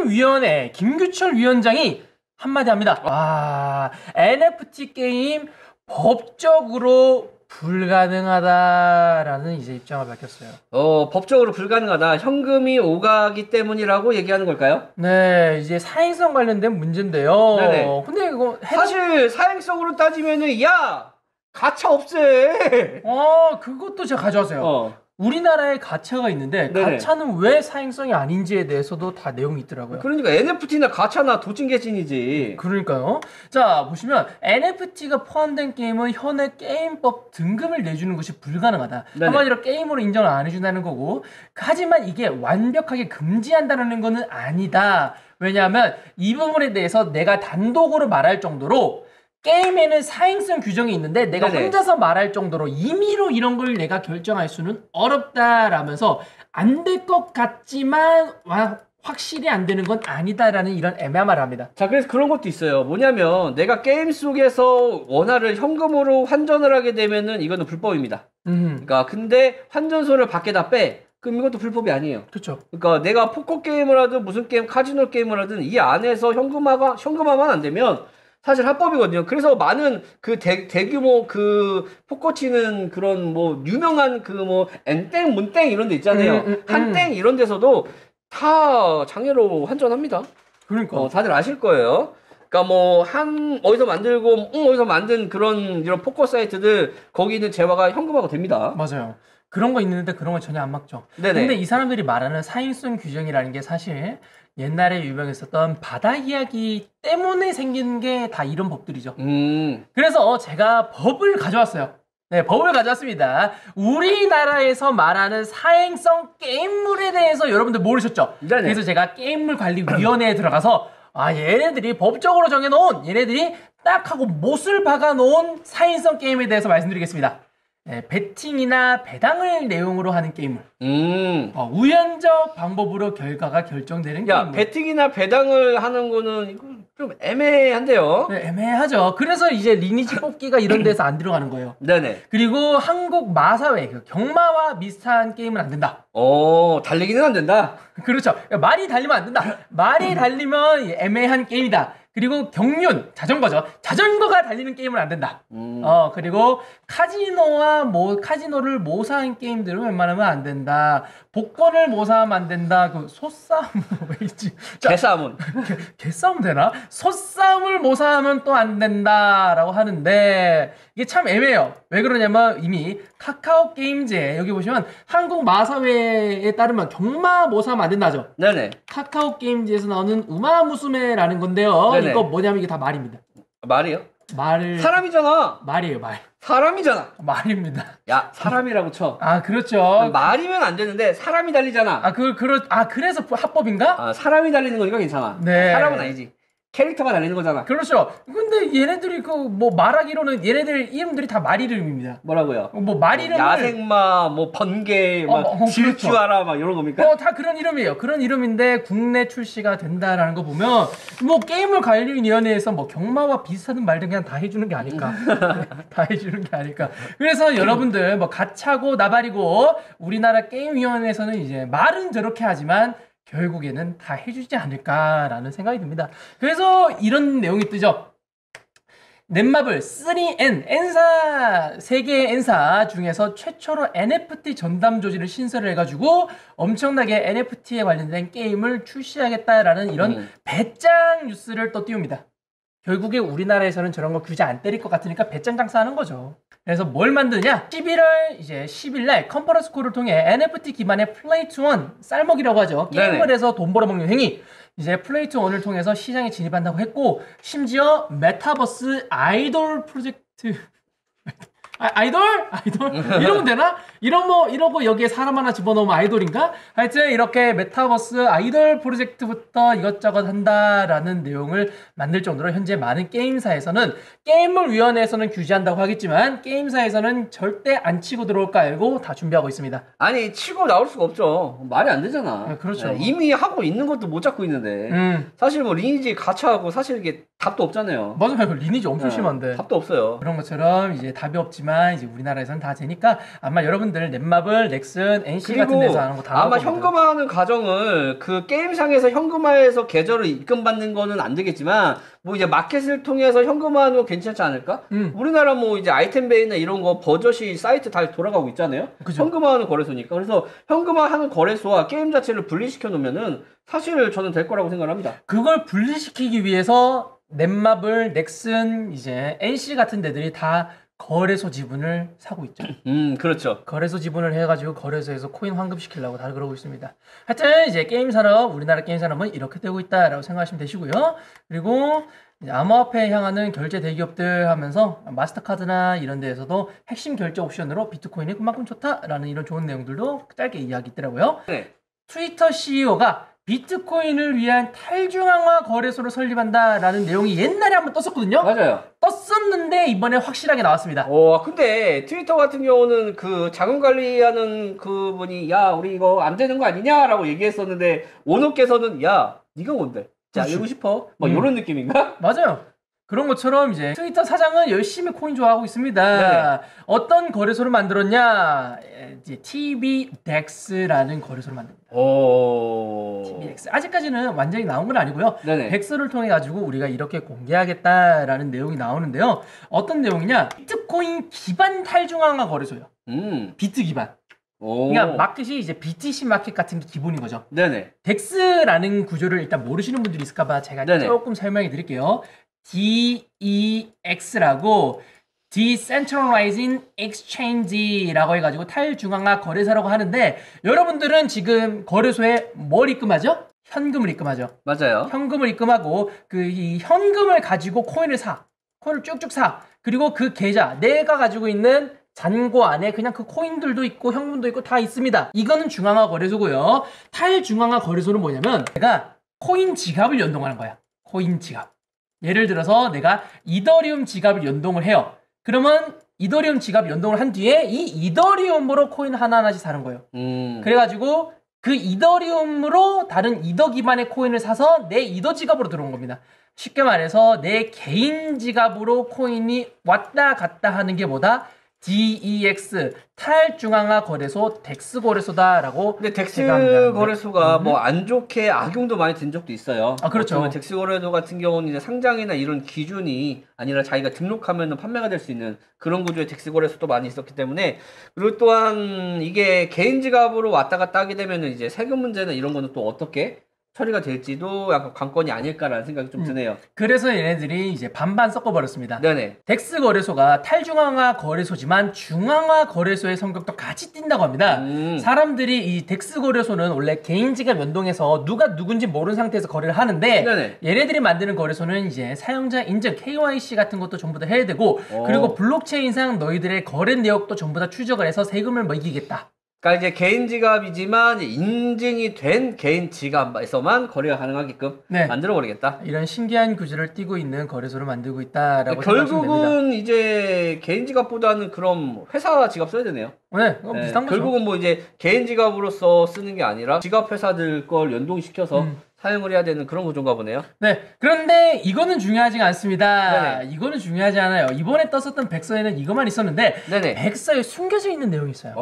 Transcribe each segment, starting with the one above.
게임위원회 김규철 위원장이 한마디 합니다. 와, NFT 게임 법적으로 불가능하다라는 이제 입장을 밝혔어요. 법적으로 불가능하다. 현금이 오가기 때문이라고 얘기하는 걸까요? 네, 이제 사행성 관련된 문제인데요. 네네. 근데 이거 사실 사행성으로 따지면은 야 가차 없애. 그것도 제가 가져왔어요. 우리나라에 가차가 있는데 네네. 가차는 왜 사행성이 아닌지에 대해서도 다 내용이 있더라고요. 그러니까 NFT나 가차나 도찐개찐이지. 그러니까요. 자, 보시면 NFT가 포함된 게임은 현행 게임법 등급을 내주는 것이 불가능하다. 네네. 한마디로 게임으로 인정을 안 해준다는 거고, 하지만 이게 완벽하게 금지한다는 거는 아니다. 왜냐하면 이 부분에 대해서 내가 단독으로 말할 정도로 게임에는 사행성 규정이 있는데 내가 네네. 혼자서 말할 정도로 임의로 이런 걸 내가 결정할 수는 어렵다라면서 안 될 것 같지만 확실히 안 되는 건 아니다라는 이런 애매한 말을 합니다. 자, 그래서 그런 것도 있어요. 뭐냐면 내가 게임 속에서 원화를 현금으로 환전을 하게 되면은 이거는 불법입니다. 그러니까 근데 환전소를 밖에다 빼. 그럼 이것도 불법이 아니에요. 그렇죠. 그러니까 내가 포커 게임을 하든 무슨 게임, 카지노 게임을 하든 이 안에서 현금화만 안 되면 사실 합법이거든요. 그래서 많은 그 대규모 그 포커 치는 그런 뭐 유명한 그 뭐 엔땡 문땡 이런 데 있잖아요. 한땡 이런 데서도 다 장애로 환전합니다. 그러니까 다들 아실 거예요. 그러니까 뭐 어디서 만들고 어디서 만든 그런 이런 포커 사이트들 거기는 재화가 현금화가 됩니다. 맞아요. 그런 거 있는데 그런 건 전혀 안 막죠. 네네. 근데 이 사람들이 말하는 사행성 규정이라는 게 사실 옛날에 유명했었던 바다 이야기 때문에 생긴 게 다 이런 법들이죠. 그래서 제가 법을 가져왔어요. 네, 법을 가져왔습니다. 우리나라에서 말하는 사행성 게임물에 대해서 여러분들 모르셨죠? 네네. 그래서 제가 게임물관리위원회에 들어가서 얘네들이 법적으로 정해놓은 얘네들이 딱 하고 못을 박아놓은 사행성 게임에 대해서 말씀드리겠습니다. 네, 배팅이나 배당을 내용으로 하는 게임물. 우연적 방법으로 결과가 결정되는 게임물. 배팅이나 배당을 하는 거는 이거 좀 애매한데요. 네, 애매하죠. 그래서 이제 리니지 뽑기가 이런 데서 안 들어가는 거예요. 네네. 그리고 한국 마사회, 경마와 비슷한 게임은 안 된다. 달리기는 안 된다. 그렇죠. 말이 달리면 안 된다. 말이 달리면 애매한 게임이다. 그리고 경륜, 자전거죠. 자전거가 달리는 게임은 안 된다. 그리고 카지노를 모사한 게임들은 웬만하면 안 된다. 복권을 모사하면 안 된다. 그 소싸움 왜 있지? 개싸움은 개싸움 되나? 소싸움을 모사하면 또 안 된다라고 하는데 이게 참 애매해요. 왜 그러냐면 이미 카카오 게임즈에 여기 보시면 한국 마사회에 따르면 경마 모사하면 안 된다죠. 네네. 카카오 게임즈에서 나오는 우마무스메라는 건데요. 네네. 이거 뭐냐면 이게 다 말입니다. 말이요? 말 사람이잖아. 말이에요, 말. 사람이잖아. 말입니다. 야, 사람이라고 쳐. 그렇죠. 말이면 안 되는데 사람이 달리잖아. 그래서 합법인가? 사람이 달리는 거니까 괜찮아. 네. 사람은 아니지. 캐릭터가 달리는 거잖아. 그렇죠. 근데 얘네들이 말하기로는 얘네들 이름들이 다 말 이름입니다. 뭐라고요? 말 이름을 야생마, 번개, 질주하라, 그렇죠. 이런 겁니까? 다 그런 이름이에요. 그런 이름인데 국내 출시가 된다라는 거 보면 게임을 관리위원회에서 경마와 비슷한 말들 그냥 다 해주는 게 아닐까. 다 해주는 게 아닐까. 그래서 여러분들 가차고 나발이고 우리나라 게임위원회에서는 이제 말은 저렇게 하지만 결국에는 다 해주지 않을까라는 생각이 듭니다. 그래서 이런 내용이 뜨죠. 넷마블 3N, N사, 세계의 N사 중에서 최초로 NFT 전담 조직을 신설을 해가지고 엄청나게 NFT에 관련된 게임을 출시하겠다라는 이런 배짱 뉴스를 또 띄웁니다. 결국에 우리나라에서는 저런 거 규제 안 때릴 것 같으니까 배짱 장사하는 거죠. 그래서 뭘 만드냐? 11월 10일날 컨퍼런스 콜을 통해 NFT 기반의 플레이 투 원, 쌀먹이라고 하죠. 게임을 해서 돈 벌어먹는 행위. 이제 플레이 투 원을 통해서 시장에 진입한다고 했고, 심지어 메타버스 아이돌 프로젝트 아이돌? 이러면 되나? 이러고 여기에 사람 하나 집어넣으면 아이돌인가? 하여튼 이렇게 메타버스 아이돌 프로젝트부터 이것저것 한다라는 내용을 만들 정도로 현재 많은 게임사에서는 게임물위원회에서는 규제한다고 하겠지만 게임사에서는 절대 안 치고 들어올 거 알고 다 준비하고 있습니다. 아니 치고 나올 수가 없죠. 말이 안 되잖아. 그렇죠. 이미 하고 있는 것도 못 잡고 있는데 사실 리니지 가차하고 사실 이게 답도 없잖아요. 맞아요. 리니지 엄청 심한데 답도 없어요. 그런 것처럼 이제 답이 없지만 되지만 이제 우리나라에서는 다 되니까 아마 여러분들 넷마블, 넥슨, NC 같은 그리고 데서 하는 거 다 나올 아마 겁니다. 현금화하는 과정을 그 게임상에서 현금화해서 계좌로 입금받는 거는 안 되겠지만 뭐 이제 마켓을 통해서 현금화하는 거 괜찮지 않을까? 우리나라 뭐 이제 아이템베이나 이런 거 버젓이 사이트 다 돌아가고 있잖아요. 그죠. 현금화하는 거래소니까. 그래서 현금화하는 거래소와 게임 자체를 분리시켜 놓으면은 사실 저는 될 거라고 생각합니다. 그걸 분리시키기 위해서 넷마블, 넥슨, 이제 NC 같은 데들이 다 거래소 지분을 사고 있죠. 그렇죠. 거래소 지분을 해가지고 거래소에서 코인 환급시키려고 다 그러고 있습니다. 하여튼 이제 게임 산업, 우리나라 게임 산업은 이렇게 되고 있다라고 생각하시면 되시고요. 그리고 이제 암호화폐에 향하는 결제 대기업들 하면서 마스터카드나 이런 데에서도 핵심 결제 옵션으로 비트코인이 그만큼 좋다라는 이런 좋은 내용들도 짧게 이야기했더라고요. 네. 트위터 CEO가 비트코인을 위한 탈중앙화 거래소를 설립한다라는 내용이 옛날에 한번 떴었거든요. 맞아요. 떴었는데 이번에 확실하게 나왔습니다. 근데 트위터 같은 경우는 그 자금 관리하는 그분이 야, 우리 이거 안 되는 거 아니냐라고 얘기했었는데 원호께서는 야, 네가 뭔데? 자, 그렇죠. 알고 싶어? 뭐 이런 느낌인가? 맞아요. 그런 것처럼 이제 트위터 사장은 열심히 코인 좋아하고 있습니다. 네네. 어떤 거래소를 만들었냐? 이제 TBDEX라는 거래소를 만듭니다. TBDEX. 아직까지는 완전히 나온 건 아니고요. 네네. 덱스를 통해 가지고 우리가 이렇게 공개하겠다라는 내용이 나오는데요. 어떤 내용이냐? 비트코인 기반 탈중앙화 거래소예요. 비트 기반. 그러니까 마켓이 이제 BTC 마켓 같은 게 기본인 거죠. 네네. 덱스라는 구조를 일단 모르시는 분들이 있을까봐 제가 네네. 조금 설명해 드릴게요. DEX라고 Decentralizing Exchange라고 해가지고 탈중앙화 거래소라고 하는데 여러분들은 지금 거래소에 뭘 입금하죠? 현금을 입금하죠. 맞아요. 현금을 입금하고 이 현금을 가지고 코인을 사. 코인을 쭉쭉 사. 그리고 그 계좌, 내가 가지고 있는 잔고 안에 그냥 그 코인들도 있고 현금도 있고 다 있습니다. 이거는 중앙화 거래소고요. 탈중앙화 거래소는 뭐냐면 내가 코인 지갑을 연동하는 거야. 코인 지갑. 예를 들어서 내가 이더리움 지갑을 연동을 해요. 그러면 이더리움 지갑 연동을 한 뒤에 이 이더리움으로 코인 하나하나씩 사는 거예요. 그래가지고 그 이더리움으로 다른 이더 기반의 코인을 사서 내 이더 지갑으로 들어온 겁니다. 쉽게 말해서 내 개인 지갑으로 코인이 왔다 갔다 하는 게 뭐다? DEX 탈중앙화 거래소 덱스 거래소다라고. 근데 덱스 거래소가 뭐 안 좋게 악용도 많이 된 적도 있어요. 아, 그렇죠. 덱스 거래소 같은 경우는 이제 상장이나 이런 기준이 아니라 자기가 등록하면 판매가 될 수 있는 그런 구조의 덱스 거래소도 많이 있었기 때문에, 그리고 또한 이게 개인 지갑으로 왔다 갔다 하게 되면 이제 세금 문제나 이런 거는 또 어떻게 처리가 될지도 약간 관건이 아닐까라는 생각이 좀 드네요. 그래서 얘네들이 이제 반반 섞어버렸습니다. 네네. 덱스 거래소가 탈중앙화 거래소지만 중앙화 거래소의 성격도 같이 띈다고 합니다. 사람들이 이 덱스 거래소는 원래 개인 지갑 연동해서 누가 누군지 모르는 상태에서 거래를 하는데 네네. 얘네들이 만드는 거래소는 이제 사용자 인증 KYC 같은 것도 전부 다 해야 되고 그리고 블록체인상 너희들의 거래 내역도 전부 다 추적을 해서 세금을 매기겠다. 그러니까 이제 개인 지갑이지만 인증이 된 개인 지갑에서만 거래가 가능하게끔 네. 만들어 버리겠다. 이런 신기한 구조를 띠고 있는 거래소를 만들고 있다라고 생각하시면 됩니다. 결국은 이제 개인 지갑보다는 그럼 회사 지갑 써야 되네요. 네, 그건 비슷한 거죠. 결국은 뭐 이제 개인 지갑으로서 쓰는 게 아니라 지갑 회사들 걸 연동시켜서 사용을 해야 되는 그런 구조인가 보네요. 네, 그런데 이거는 중요하지 않습니다. 네네. 이거는 중요하지 않아요. 이번에 떴었던 백서에는 이것만 있었는데 네네. 백서에 숨겨져 있는 내용이 있어요.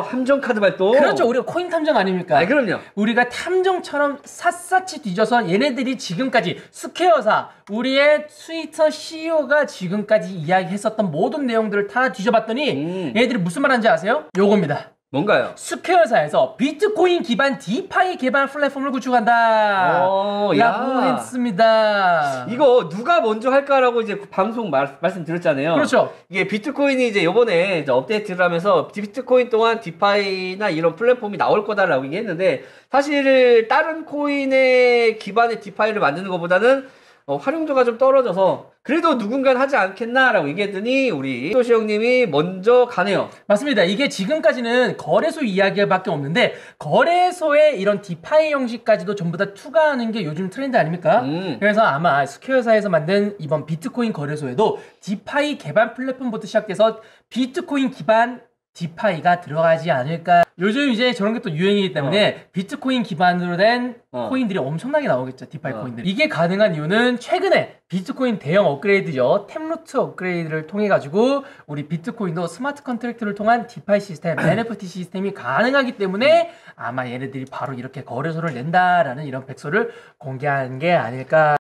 함정 카드 발동. 그렇죠. 우리가 코인 탐정 아닙니까? 그럼요. 우리가 탐정처럼 샅샅이 뒤져서 얘네들이 지금까지 스퀘어사, 우리의 트위터 CEO가 지금까지 이야기했었던 모든 내용들을 다 뒤져봤더니 얘네들이 무슨 말 하는지 아세요? 요겁니다. 뭔가요? 스퀘어사에서 비트코인 기반 디파이 개발 플랫폼을 구축한다 라고 했습니다. 이거 누가 먼저 할까라고 이제 방송 말씀드렸잖아요. 그렇죠. 이게 비트코인이 이제 요번에 이제 업데이트를 하면서 비트코인 또한 디파이나 이런 플랫폼이 나올 거다라고 얘기했는데, 사실 다른 코인의 기반의 디파이를 만드는 것보다는 활용도가 좀 떨어져서 그래도 누군가는 하지 않겠나라고 얘기했더니 우리 도시 형님이 먼저 가네요. 맞습니다. 이게 지금까지는 거래소 이야기밖에 없는데 거래소의 이런 디파이 형식까지도 전부 다 투과하는 게 요즘 트렌드 아닙니까? 그래서 아마 스퀘어사에서 만든 이번 비트코인 거래소에도 디파이 개발 플랫폼부터 시작돼서 비트코인 기반 디파이가 들어가지 않을까. 요즘 이제 저런 게 또 유행이기 때문에 비트코인 기반으로 된 코인들이 엄청나게 나오겠죠. 디파이 코인들이. 이게 가능한 이유는 최근에 비트코인 대형 업그레이드죠. 템루트 업그레이드를 통해 가지고 우리 비트코인도 스마트 컨트랙트를 통한 디파이 시스템, NFT 시스템이 가능하기 때문에 아마 얘네들이 바로 이렇게 거래소를 낸다라는 이런 백서를 공개한 게 아닐까.